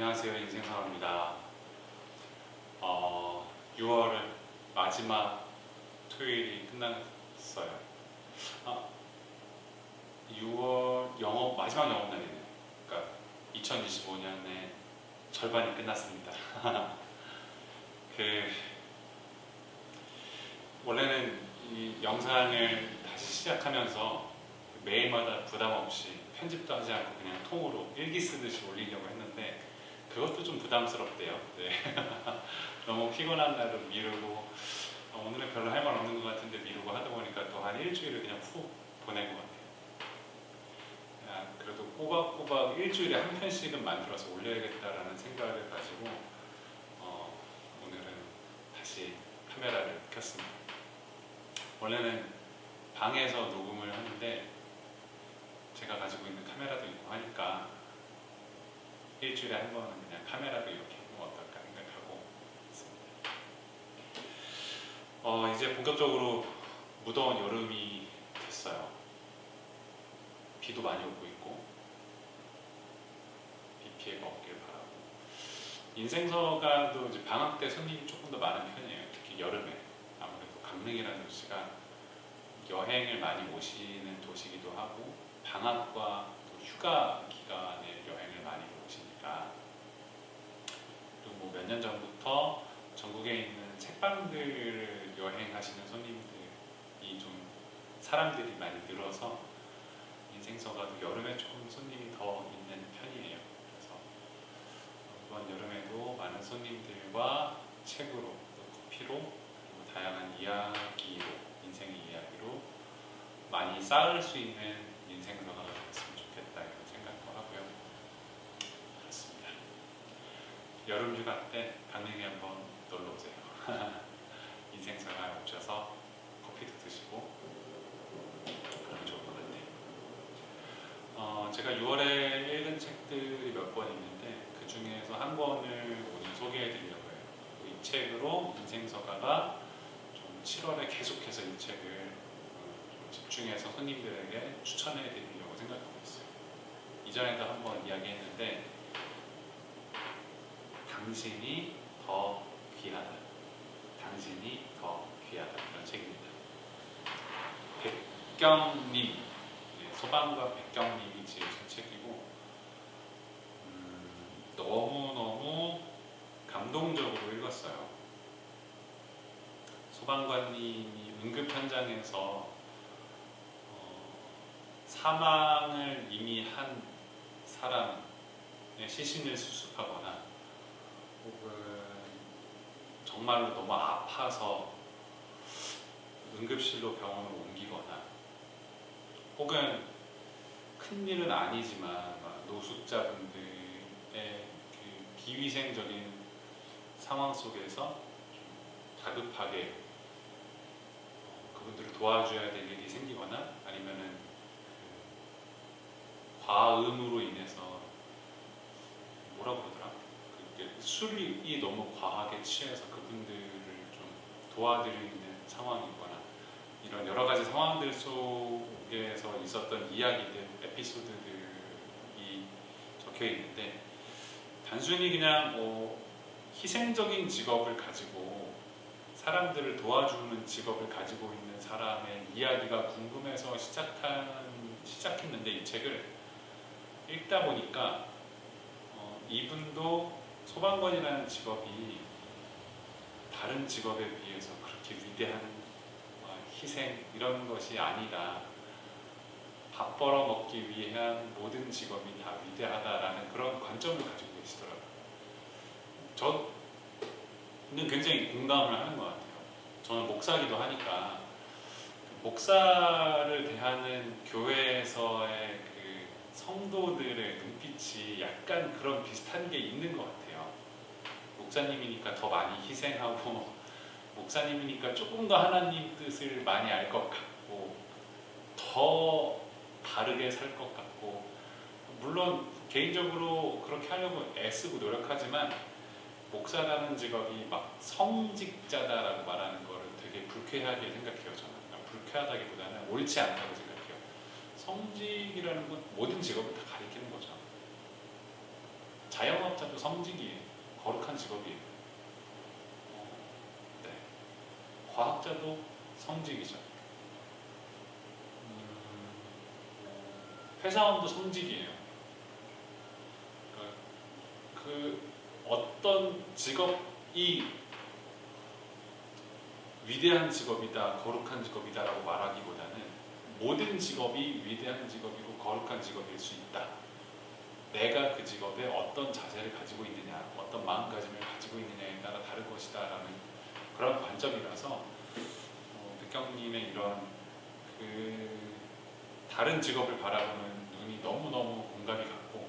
안녕하세요. 인생사원입니다. 6월 마지막 토요일이 끝났어요. 6월 마지막 영업날이네요. 그러니까 2025년의 절반이 끝났습니다. 그 원래는 이 영상을 다시 시작하면서 매일마다 부담 없이 편집도 하지 않고 그냥 통으로 일기 쓰듯이 올리려고 했는데 그것도 좀 부담스럽대요. 네. 너무 피곤한 날은 미루고 오늘은 별로 할 말 없는 것 같은데 미루고 하다 보니까 또 한 일주일을 그냥 푹 보낸 것 같아요. 그냥 그래도 꼬박꼬박 일주일에 한 편씩은 만들어서 올려야겠다라는 생각을 가지고 오늘은 다시 카메라를 켰습니다. 원래는 방에서 녹음을 하는데 제가 가지고 있는 카메라도 있고 하니까 일주일에 한 번은 그냥 카메라도 이렇게 해보면 어떨까 생각하고 있습니다. 이제 본격적으로 무더운 여름이 됐어요. 비도 많이 오고 있고 비 피해가 없길 바라고 인생서가도 이제 방학 때 손님이 조금 더 많은 편이에요. 특히 여름에 아무래도 강릉이라는 도시가 여행을 많이 오시는 도시이기도 하고 방학과 또 휴가 기간에 여행을 많이 오시니까 또 뭐 몇 년 전부터 전국에 있는 책방들을 여행하시는 손님들이 좀 사람들이 많이 늘어서 인생서가도 여름에 조금 손님이 더 있는 편이에요. 그래서 이번 여름에도 많은 손님들과 책으로 또 커피로 그리고 다양한 이야기로 인생의 이야기로 많이 쌓을 수 있는 인생서가 됐으면 좋겠다 이런 생각도 하고요. 그렇습니다. 여름 휴가 때 강릉에 한번 놀러 오세요. 인생서가 오셔서 커피도 드시고 그러면 좋을 것 같아요. 제가 6월에 읽은 책들이 몇 권 있는데 그 중에서 한 권을 오늘 소개해 드리려고 해요. 이 책으로 인생서가가 좀 7월에 계속해서 이 책을 좀 집중해서 손님들에게 추천해 드리려고 생각하고 있어요. 이전에도 한번 이야기했는데 당신이 더 귀하다. 당신이 더 귀하다. 이런 책입니다. 백경님, 소방과 백경님이 지으신 책이고 너무너무 감동적으로 읽었어요. 소방관님이 응급 현장에서 사망을 이미 한 사람의 시신을 수습하거나 혹은 정말로 너무 아파서 응급실로 병원을 옮기거나 혹은 큰일은 아니지만 노숙자분들의 그 비위생적인 상황 속에서 다급하게 그분들을 도와줘야 될 일이 생기거나 아니면은 과음으로 인해서 뭐라고 그러더라? 술이 너무 과하게 취해서 그분들을 좀 도와드리는 상황이거나 이런 여러 가지 상황들 속에서 있었던 이야기들, 에피소드들이 적혀 있는데 단순히 그냥 희생적인 직업을 가지고 사람들을 도와주는 직업을 가지고 있는 사람의 이야기가 궁금해서 시작했는데 이 책을 읽다 보니까 이분도 소방관이라는 직업이 다른 직업에 비해서 그렇게 위대한 희생 이런 것이 아니다. 밥 벌어먹기 위한 모든 직업이 다 위대하다라는 그런 관점을 가지고 계시더라고요. 저는 굉장히 공감을 하는 것 같아요. 저는 목사기도 하니까 목사를 대하는 교회에서의 그 성도들의 눈빛이 약간 그런 비슷한 게 있는 것 같아요. 목사님이니까 더 많이 희생하고 목사님이니까 조금 더 하나님 뜻을 많이 알 것 같고 더 바르게 살 것 같고 물론 개인적으로 그렇게 하려고 애쓰고 노력하지만 목사라는 직업이 막 성직자다라고 말하는 거를 되게 불쾌하게 생각해요. 저는 불쾌하다기보다는 옳지 않다고 생각해요. 성직이라는 건 모든 직업을 다 가리키는 거죠. 자영업자도 성직이에요. 거룩한 직업이에요. 네. 과학자도 성직이죠. 회사원도 성직이에요. 그러니까 그 어떤 직업이 위대한 직업이다, 거룩한 직업이다라고 말하기보다는 모든 직업이 위대한 직업이고 거룩한 직업일 수 있다. 내가 그 직업에 어떤 자세를 가지고 있느냐, 어떤 마음가짐을 가지고 있느냐에 따라 다를 것이다라는 그런 관점이라서 백경님의 이런 그 다른 직업을 바라보는 눈이 너무너무 공감이 갔고,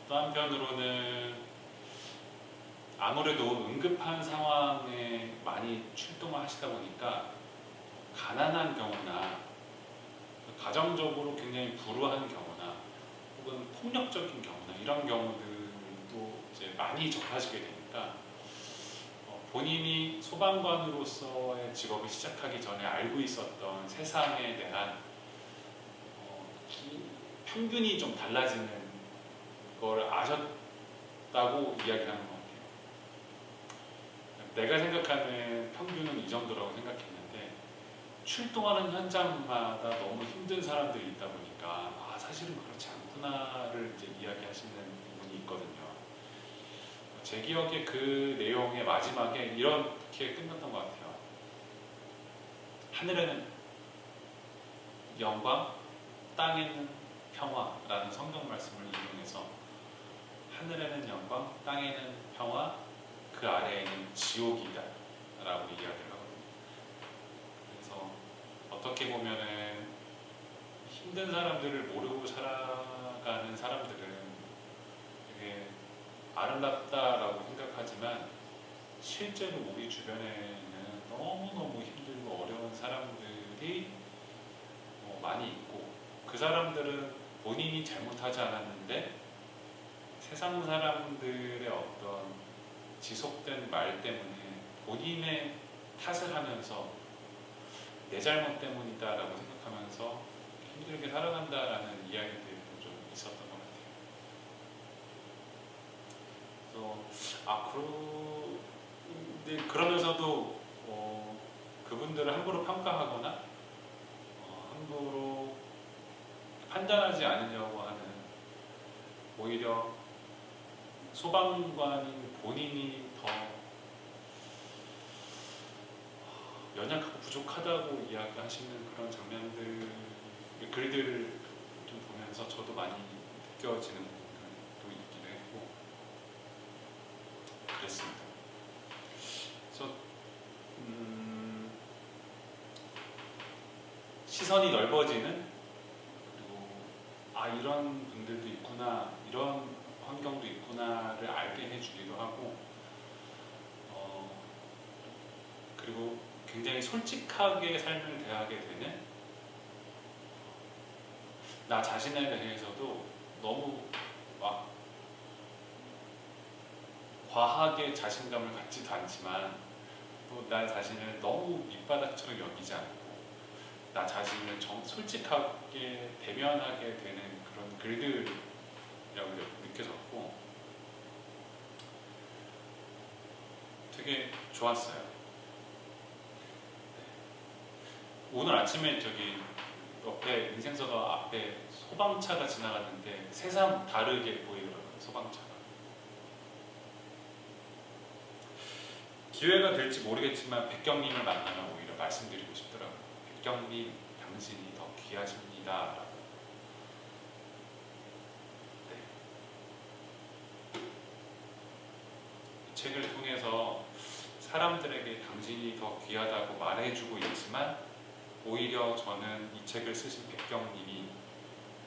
또 한편으로는 아무래도 응급한 상황에 많이 출동을 하시다 보니까 가난한 경우나 가정적으로 굉장히 불우한 경우나 혹은 폭력적인 경우나 이런 경우들도 이제 많이 접하시게 되니까 본인이 소방관으로서의 직업을 시작하기 전에 알고 있었던 세상에 대한 평균이 좀 달라지는 걸 아셨다고 이야기하는 것 같아요. 내가 생각하는 평균은 이 정도라고 생각했는데 출동하는 현장마다 너무 힘든 사람들이 있다 보니까 사실은 그렇지 않구나를 이제 이야기하시는 부분이 있거든요. 제 기억에 그 내용의 마지막에 이렇게 끝났던 것 같아요. 하늘에는 영광, 땅에는 평화라는 성경 말씀을 인용해서 하늘에는 영광, 땅에는 평화, 그 아래에는 지옥이다 라고 이야기를 하거든요. 그래서 어떻게 보면은 힘든 사람들을 모르고 살아가는 사람들은 되게 아름답다라고 생각하지만 실제로 우리 주변에는 너무너무 힘들고 어려운 사람들이 많이 있고, 그 사람들은 본인이 잘못하지 않았는데 세상 사람들의 어떤 지속된 말 때문에 본인의 탓을 하면서 내 잘못 때문이다라고 생각하면서 힘들게 살아간다라는 이야기들도 좀 있었던 것 같아요. 그래서 그러면서도 그분들을 함부로 평가하거나 함부로 판단하지 않으려고 하는, 오히려 소방관인 본인이 더 연약하고 부족하다고 이야기하시는 그런 장면들, 글들을 좀 보면서 저도 많이 느껴지는 부분도 있기도 했고 그랬습니다. 그래서 시선이 넓어지는, 그리고 이런 분들도 있구나, 이런 환경도 있구나를 알게 해주기도 하고, 그리고 굉장히 솔직하게 삶을 대하게 되는, 나 자신에 대해서도 너무 막 과하게 자신감을 갖지도 않지만 또 나 자신을 너무 밑바닥처럼 여기지 않고 나 자신을 솔직하게 대면하게 되는 그런 글들이라고 느껴졌고 되게 좋았어요. 오늘 아침에 저기 옆에 인생서가 앞에 소방차가 지나갔는데 새삼 다르게 보이더라고요. 소방차가. 기회가 될지 모르겠지만 백경님을 만나면 오히려 말씀드리고 싶더라고요. 백경님, 당신이 더 귀하십니다. 네. 이 책을 통해서 사람들에게 당신이 더 귀하다고 말해주고 있지만 오히려 저는 이 책을 쓰신 백경님이,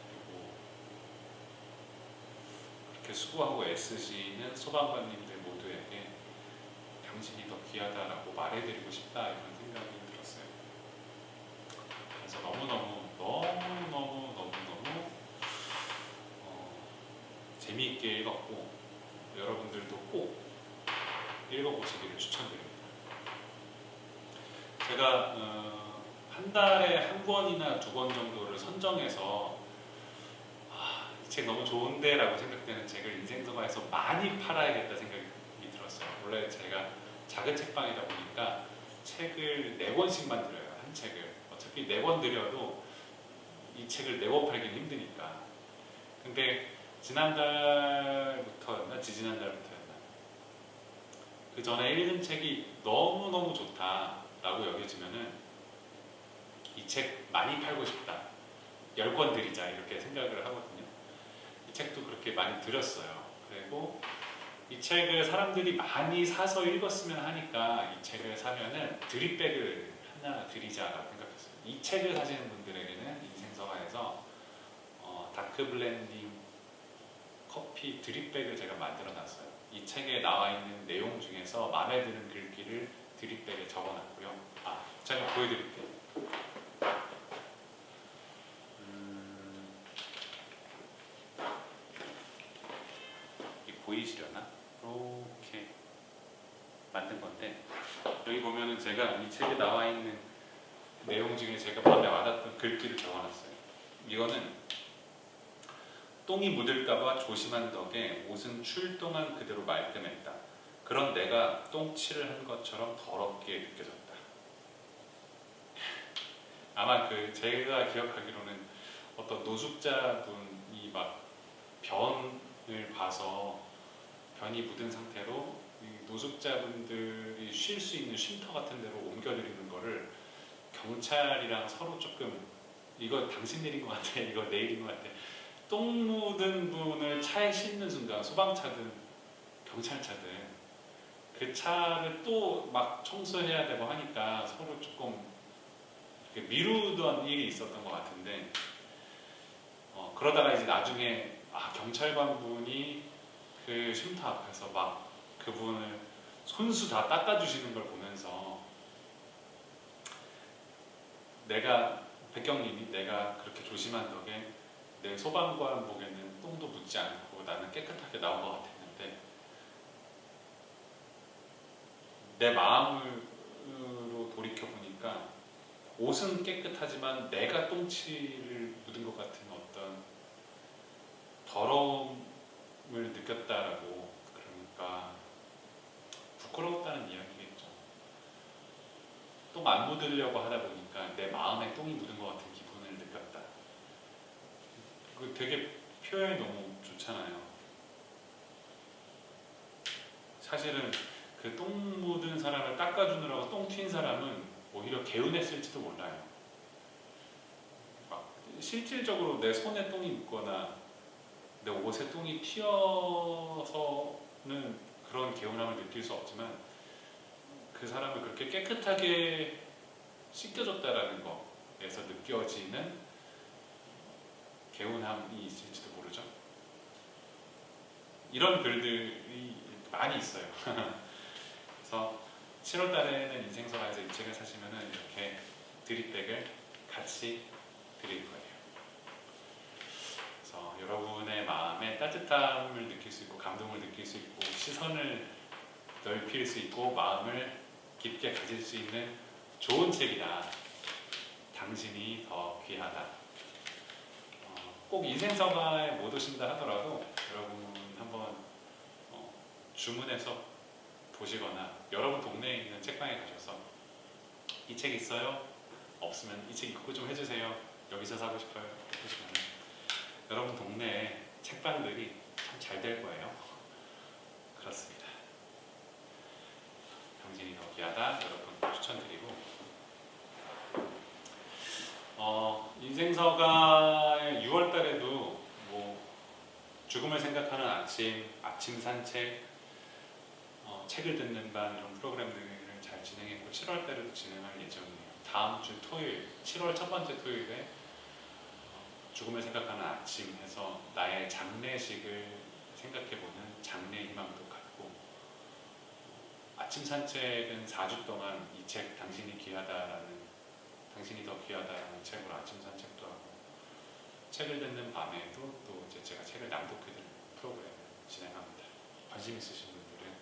그리고 그렇게 수고하고 애쓰시는 소방관님들 모두에게 당신이 더 귀하다라고 말해드리고 싶다, 이런 생각이 들었어요. 그래서 너무너무 재미있게 읽었고 여러분들도 꼭 읽어보시기를 추천드립니다. 제가 한 달에 한 권이나 두 권 정도를 선정해서 이 책 너무 좋은데 라고 생각되는 책을 인생서가에서 많이 팔아야겠다 생각이 들었어요. 원래 제가 작은 책방이다 보니까 책을 4권씩만 드려요. 한 책을. 어차피 4권 드려도 이 책을 4권 팔기는 힘드니까. 근데 지난달부터였나? 지지난달부터였나? 그 전에 읽은 책이 너무너무 좋다라고 여겨지면은 이 책 많이 팔고 싶다. 10권 드리자 이렇게 생각을 하거든요. 이 책도 그렇게 많이 드렸어요. 그리고 이 책을 사람들이 많이 사서 읽었으면 하니까 이 책을 사면은 드립백을 하나 드리자라고 생각했어요. 이 책을 사시는 분들에게는 인생서가에서 다크 블렌딩 커피 드립백을 제가 만들어 놨어요. 이 책에 나와 있는 내용 중에서 마음에 드는 글귀를 드립백에 적어 놨고요. 제가 보여드릴게요. 보이시려나? 이렇게 만든 건데 여기 보면은 제가 이 책에 나와 있는 내용 중에 제가 마음에 와닿던 글귀를 적어놨어요. 이거는 똥이 묻을까봐 조심한 덕에 옷은 출동한 그대로 말끔했다. 그런 내가 똥칠을 한 것처럼 더럽게 느껴졌다. 아마 제가 기억하기로는 어떤 노숙자분이 막 변을 봐서 변이 묻은 상태로 노숙자분들이 쉴 수 있는 쉼터 같은 데로 옮겨드리는 거를 경찰이랑 서로 조금 이거 당신 일인 것 같아, 이거 내 일인 것 같아. 똥 묻은 분을 차에 싣는 순간 소방차든 경찰차든 그 차를 또 막 청소해야 되고 하니까 서로 조금 미루던 일이 있었던 것 같은데 그러다가 이제 나중에 경찰관 분이 그 쉼터 앞에서 막 그분을 손수 다 닦아주시는 걸 보면서 백경님이 내가 그렇게 조심한 덕에 내 소방관복에는 똥도 묻지 않고 나는 깨끗하게 나온 것 같았는데 내 마음으로 돌이켜보니까 옷은 깨끗하지만 내가 똥칠을 묻은 것 같은 어떤 더러움을 느꼈다라고. 그러니까 부끄러웠다는 이야기겠죠. 똥 안 묻으려고 하다 보니까 내 마음에 똥이 묻은 것 같은 기분을 느꼈다. 되게 표현이 너무 좋잖아요. 사실은 그 똥 묻은 사람을 닦아주느라고 똥 튄 사람은 오히려 개운했을지도 몰라요. 실질적으로 내 손에 똥이 묻거나 내 옷에 똥이 튀어서는 그런 개운함을 느낄 수 없지만 그 사람을 그렇게 깨끗하게 씻겨줬다라는 거에서 느껴지는 개운함이 있을지도 모르죠. 이런 글들이 많이 있어요. 그래서 7월 달에는 인생서가에서 이 책을 사시면은 이렇게 드립백을 같이 드릴 거예요. 그래서 여러분의 마음에 따뜻함을 느낄 수 있고 감동을 느낄 수 있고 시선을 넓힐 수 있고 마음을 깊게 가질 수 있는 좋은 책이다. 당신이 더 귀하다. 꼭 인생서가에 못 오신다 하더라도 여러분 한번 주문해서 보시거나 여러분 동네에 있는 책방에 가셔서 이 책 있어요? 없으면 이 책 입고 좀 해주세요. 여기서 사고 싶어요. 해주시면 여러분 동네에 책방들이 참 잘 될 거예요. 그렇습니다. 당신이 더 귀하다. 여러분 추천드리고 인생서가의 6월달에도 죽음을 생각하는 아침 산책, 책을 듣는 반 이런 프로그램들을 잘 진행했고 7월달에도 진행할 예정이에요. 다음 주 토요일, 7월 첫 번째 토요일에 죽음을 생각하는 아침 해서 나의 장례식을 생각해보는 장례 희망도 갖고 아침 산책은 4주 동안 이 책 당신이 더 귀하다라는 책으로 아침 산책도 하고 책을 듣는 밤에도 또 이제 제가 책을 낭독해드리는 프로그램을 진행합니다. 관심 있으신 분들은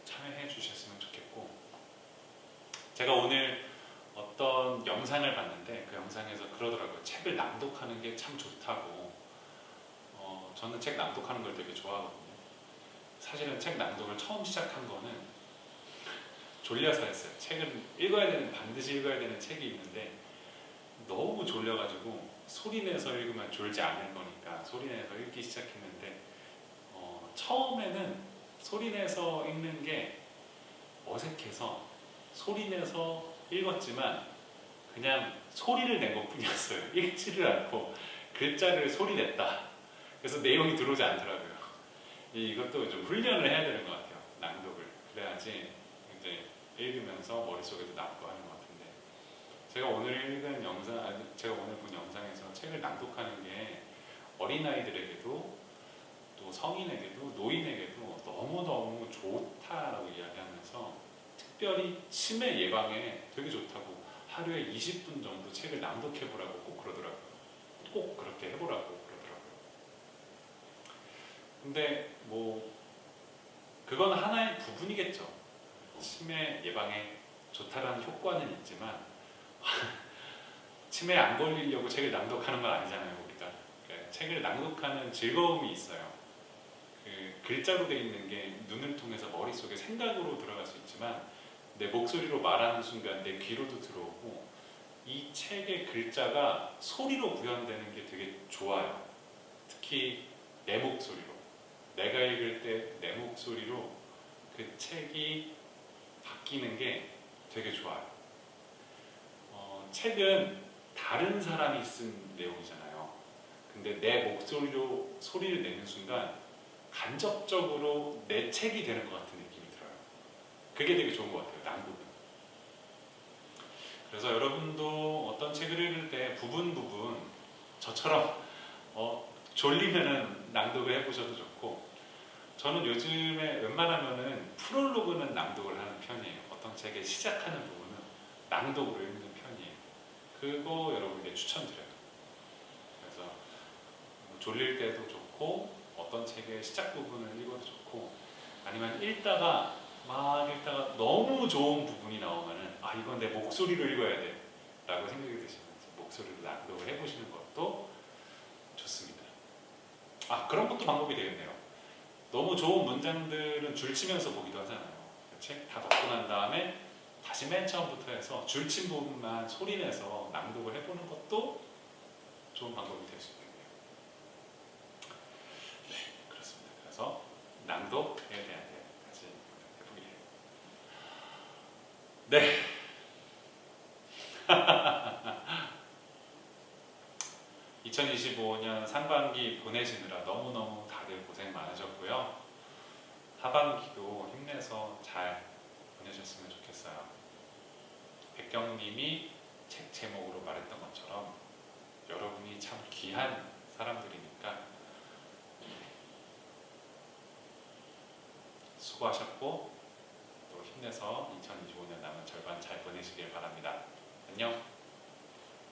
참여해 주셨으면 좋겠고 제가 오늘 어떤 영상을 봤는데 그 영상에서 그러더라고요. 책을 낭독하는 게 참 좋다고. 저는 책 낭독하는 걸 되게 좋아하거든요. 사실은 책 낭독을 처음 시작한 거는 졸려서 했어요. 책은 반드시 읽어야 되는 책이 있는데 너무 졸려가지고 소리 내서 읽으면 졸지 않을 거니까 소리 내서 읽기 시작했는데 처음에는 소리 내서 읽는 게 어색해서 소리 내서 읽었지만 그냥 소리를 낸 것뿐이었어요. 읽지를 않고 글자를 소리 냈다. 그래서 내용이 들어오지 않더라고요. 이것도 좀 훈련을 해야 되는 것 같아요. 낭독을. 그래야지 이제 읽으면서 머릿속에도 남고 하는 것 같은데 제가 오늘 본 영상에서 책을 낭독하는 게 어린아이들에게도 또 성인에게도 노인에게도 너무너무 좋다라고 이야기하면서 특별히 치매 예방에 되게 좋다고 하루에 20분 정도 책을 낭독해보라고 꼭 그러더라고요. 꼭 그렇게 해보라고 그러더라고요. 근데 뭐 그건 하나의 부분이겠죠. 치매 예방에 좋다라는 효과는 있지만 치매에 안 걸리려고 책을 낭독하는 건 아니잖아요. 우리가 그러니까 책을 낭독하는 즐거움이 있어요. 그 글자로 되어 있는 게 눈을 통해서 머릿속에 생각으로 들어갈 수 있지만 내 목소리로 말하는 순간 내 귀로도 들어오고 이 책의 글자가 소리로 구현되는 게 되게 좋아요. 특히 내 목소리로 내가 읽을 때 내 목소리로 그 책이 바뀌는 게 되게 좋아요. 책은 다른 사람이 쓴 내용이잖아요. 근데 내 목소리로 소리를 내는 순간 간접적으로 내 책이 되는 것 같은 느낌이 들어요. 그게 되게 좋은 것 같아요. 낭독은. 그래서 여러분도 어떤 책을 읽을 때 부분 저처럼 졸리면은 낭독을 해보셔도 좋고 저는 요즘에 웬만하면은 프롤로그는 낭독을 하는 편이에요. 어떤 책의 시작하는 부분은 낭독으로 읽는 편이에요. 그거 여러분께 추천드려요. 그래서 졸릴 때도 좋고 어떤 책의 시작 부분을 읽어도 좋고 아니면 읽다가 너무 좋은 부분이 나오면은 이건 내 목소리로 읽어야 돼 라고 생각이 드시면 목소리로 낭독을 해보시는 것도 좋습니다. 그런 것도 방법이 되겠네요. 너무 좋은 문장들은 줄치면서 보기도 하잖아요. 책 다 덮고 난 다음에 다시 맨 처음부터 해서 줄친 부분만 소리내서 낭독을 해보는 것도 좋은 방법이 될 수 있겠네요. 네, 그렇습니다. 그래서 낭독에 대한 이야기까지 해보기로 해요. 네. 2025년 상반기 보내시느라 너무너무 다들 고생 많으셨고요. 하반기도 힘내서 잘 보내셨으면 좋겠어요. 백경님이 책 제목으로 말했던 것처럼 여러분이 참 귀한 사람들이니까 수고하셨고 또 힘내서 2025년 남은 절반 잘 보내시길 바랍니다. 안녕.